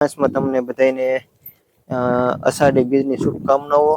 માં તમને બધાને અષાઢી બીજની શુભકામનાઓ।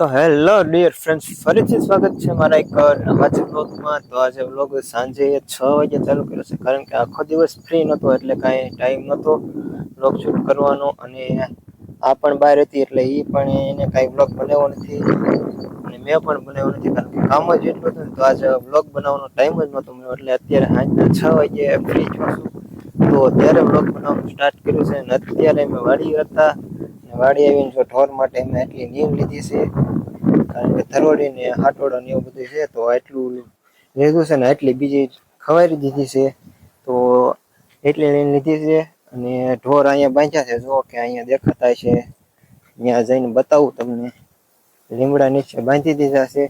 तो हेलो डियर फ्रेंड्स, फरीથી સ્વાગત છે મારા એક નવા જ વ્લોગમાં। તો આજે વ્લોગ સાંજે 6 વાગે ચાલુ કર્યો છે, કારણ કે આખો દિવસ ફ્રી નહોતો એટલે કાંઈ ટાઈમ નહોતો વ્લોગ શૂટ કરવાનો, અને આ પણ બહાર હતી એટલે એ પણ એને કાંઈ વ્લોગ બનાવ્યો નથી અને મેં પણ બનાવ્યો નથી, કારણ કે કામ જ એટલું હતું ને તો આજે વ્લોગ બનાવવાનો ટાઈમ જ નહોતો મળ્યો। એટલે અત્યારે સાંજના 6 વાગે ફ્રી છું તો અત્યારે વ્લોગ બનાવવાનું સ્ટાર્ટ કર્યું છે। અને અત્યારે અમે વાડી હતા, વાડી આવીને જો ઢોર માટે મેં એટલી નીમ લીધી છે, કારણ કે ધરોડી ને હાટોડા ને એવું બધું છે તો એટલું લીધું છે ને એટલી બીજી ખવારી દીધી છે તો એટલી લઈને લીધી છે। અને ઢોર અહીંયા બાંધ્યા છે, જો કે અહીંયા દેખાતા છે, ત્યાં જઈને બતાવું તમને। લીમડા નીચે બાંધી દીધા છે,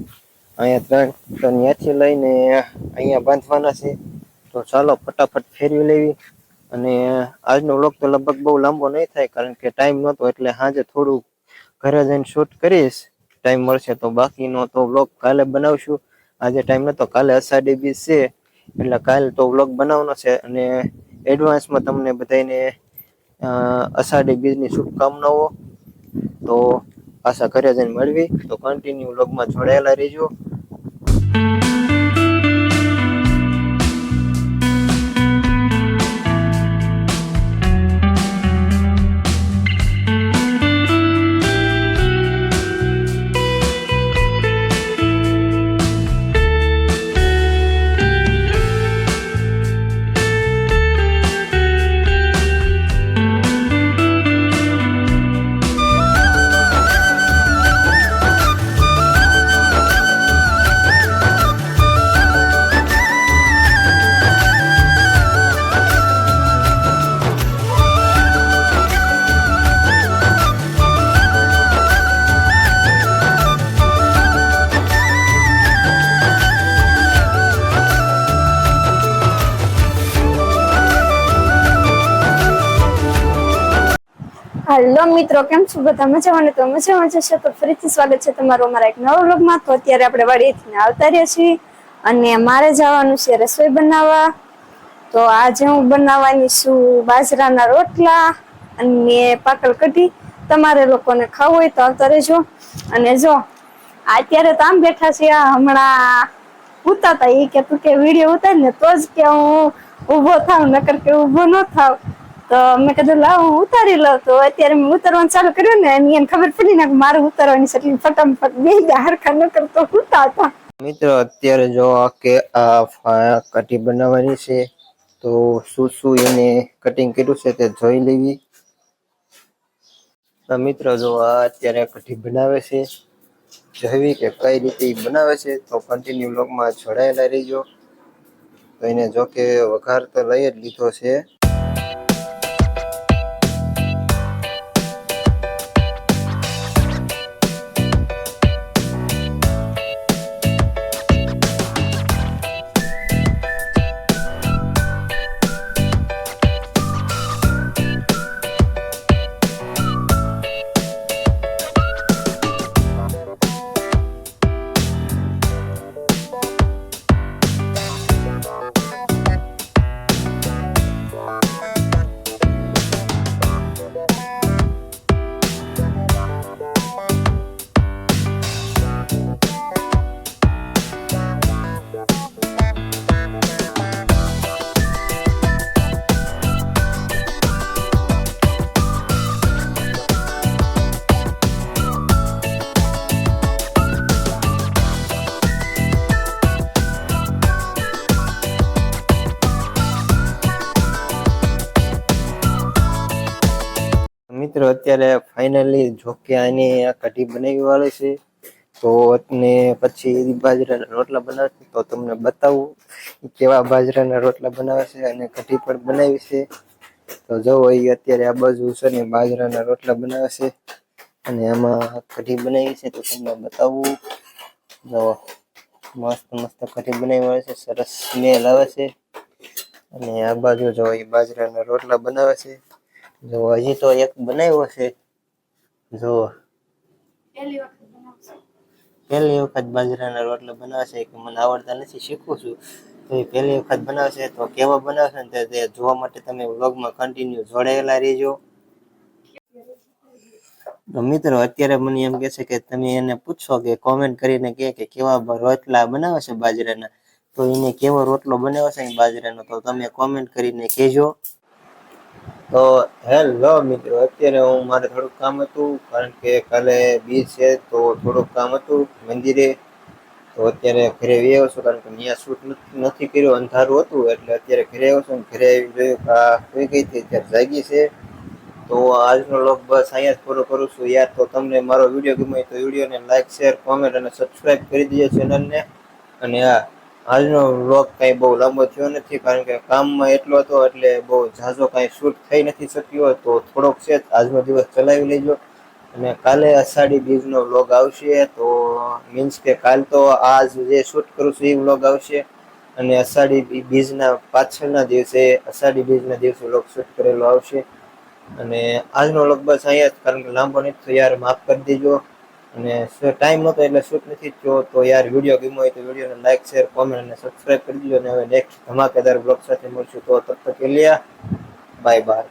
અહીંયા 3 તો ત્યાંથી લઈને અહીંયા બાંધવાના છે। તો ચાલો ફટાફટ ફેરવી લેવી। અને આજનો વ્લોગ તો લગભગ બહુ લાંબો નહીં થાય, કારણ કે ટાઈમ નહોતો એટલે સાંજે થોડું ઘરે જઈને શૂટ કરીશ, ટાઈમ મળશે તો। બાકીનો તો વ્લોગ કાલે બનાવશું, આજે ટાઈમ નતો, કાલે અષાઢી બીજ છે એટલે કાલે તો વ્લોગ બનાવવાનો છે। અને એડવાન્સમાં તમને બધાને અષાઢી બીજની શુભકામનાઓ। તો પાછા ઘરે જઈને મળવી, તો કન્ટિન્યુ વ્લોગમાં જોડાયેલા રહેજો। हेलो मित्रों, केम छो बधा मजामां? तो मजामां जशो तो फरीथी स्वागत छे तमारो अमारा एक नवा व्लॉगमां। तो अत्यारे आपणे वाડીएथी आवता रह्या छीए અને મારે જવાનું છે રસોઈ બનાવવા। તો આજે હું બનાવવાની છું બાજરાના રોટલા અને પાકળ કઢી। તમારે લોકોને ખાવું હોય તો આવતા રહેજો। અને જો અત્યારે તો આમ બેઠા છે, હમણાં ઉતાતા એ કે તું કે વિડીયો ઉતાર ને તો જ કે હું ઊભો થાવ, નકર કે ઊભો ન થાવ। તો મેં કીધું લાવ હું ઉતારી લઉં। તો અત્યારે મેં ઉતારવાનું ચાલુ કર્યું ને એને ખબર પડી ને મારે ઉતારવાની છે, એટલે ફટાફટ બે હરખા ન કરતો ઉતારતા। મિત્રો અત્યારે જો કે આ કઢી બનાવવાની છે, તો શું એને કટિંગ કર્યું છે તે જોઈ લેવી। તો મિત્રો જો આ અત્યારે કઢી બનાવે છે, જોવી કે કઈ રીતે બનાવે છે તો કન્ટિન્યુ વ્લોગમાં જોડાયેલા રહેજો। તો એને જો કે વઘાર તો લઈ જ લીધો છે। મિત્રો અત્યારે ફાઇનલી જોકે આની આ કઢી બનાવી વાળી છે, તો અને પછી બાજરાના રોટલા બનાવે છે, તો તમને બતાવું કેવા બાજરાના રોટલા બનાવે છે અને કઢી પણ બનાવી છે. તો જુઓ એ અત્યારે આ બાજુ છે ને બાજરાના રોટલા બનાવે છે અને આમાં કઢી બનાવી છે, તો તમને બતાવું. જો મસ્ત મસ્ત કઢી બનાવી મળે છે, સરસ સ્મેલ આવે છે. અને આ બાજુ જો એ બાજરાના રોટલા બનાવે છે. જો હજી તો એક બનાવ્યો છે. જો પહેલી વખત બાજરાના રોટલા બનાવશે કે મને આવડતા નથી, શીખું છું. તો એ પહેલી વખત બનાવશે, તો કેવા બનાવશે ને તે જોવા માટે તમે વ્લોગમાં કન્ટિન્યુ જોડાયેલા રહેજો. તો મિત્રો અત્યારે મને એમ કહે છે કે તમે એને પૂછો કે કોમેન્ટ કરીને કે કેવા રોટલા બનાવે છે બાજરાના, તો એને કેવો રોટલો બનાવે છે બાજરાનો, તો તમે કોમેન્ટ કરીને કહેજો. તો હેલો મિત્રો, અત્યારે હું મારે થોડુંક કામ હતું, કારણ કે કાલે બીજ છે તો થોડુંક કામ હતું મંદિરે. તો અત્યારે ઘરે આવ્યો છું, કારણ કે ત્યાં શૂટ નથી કર્યું, અંધારું હતું, એટલે અત્યારે ઘરે આવ્યો છું. ઘરે આવી જોયું કે આ સુઈ ગઈ હતી, અત્યારે જાગી છે. તો આજનો વ્લોગ બસ અહીંયા જ પૂરો કરું છું યાર. તો તમને મારો વિડીયો ગમ્યો તો વિડીયોને લાઈક, શેર, કોમેન્ટ અને સબસ્ક્રાઇબ કરી દેજો ચેનલને. અને આજનો વ્લોગ કઈ બહુ લાંબો થયો નથી, કારણ કે કામમાં એટલો હતો એટલે બહુ ઝાઝો કઈ શૂટ થઈ નથી શક્યો, તો થોડોક છે આજનો દિવસ ચલાવી લેજો. અને કાલે અષાઢી બીજનો વ્લોગ આવશે, તો મીન્સ કે કાલ તો આજ જે શૂટ કરું છું એ વ્લોગ આવશે. અને અષાઢી બીજના પાછળના દિવસે અષાઢી બીજના દિવસે વ્લોગ શૂટ કરેલો આવશે. અને આજનો વ્લોગ બસ અહીંયા જ, કારણ કે લાંબો નથી તો યાર માફ કરી દેજો. અને ટાઈમ નહોતો એટલે શૂટ નથી થયો. તો યાર વિડીયો ગમ્યો હોય તો વિડીયોને લાઈક, શેર, કોમેન્ટ અને સબસ્ક્રાઇબ કરી દેજો. અને હવે નેક્સ્ટ ધમાકેદાર બ્લોગ સાથે મળશું. તો તબ તક કે લિયે બાય બાય.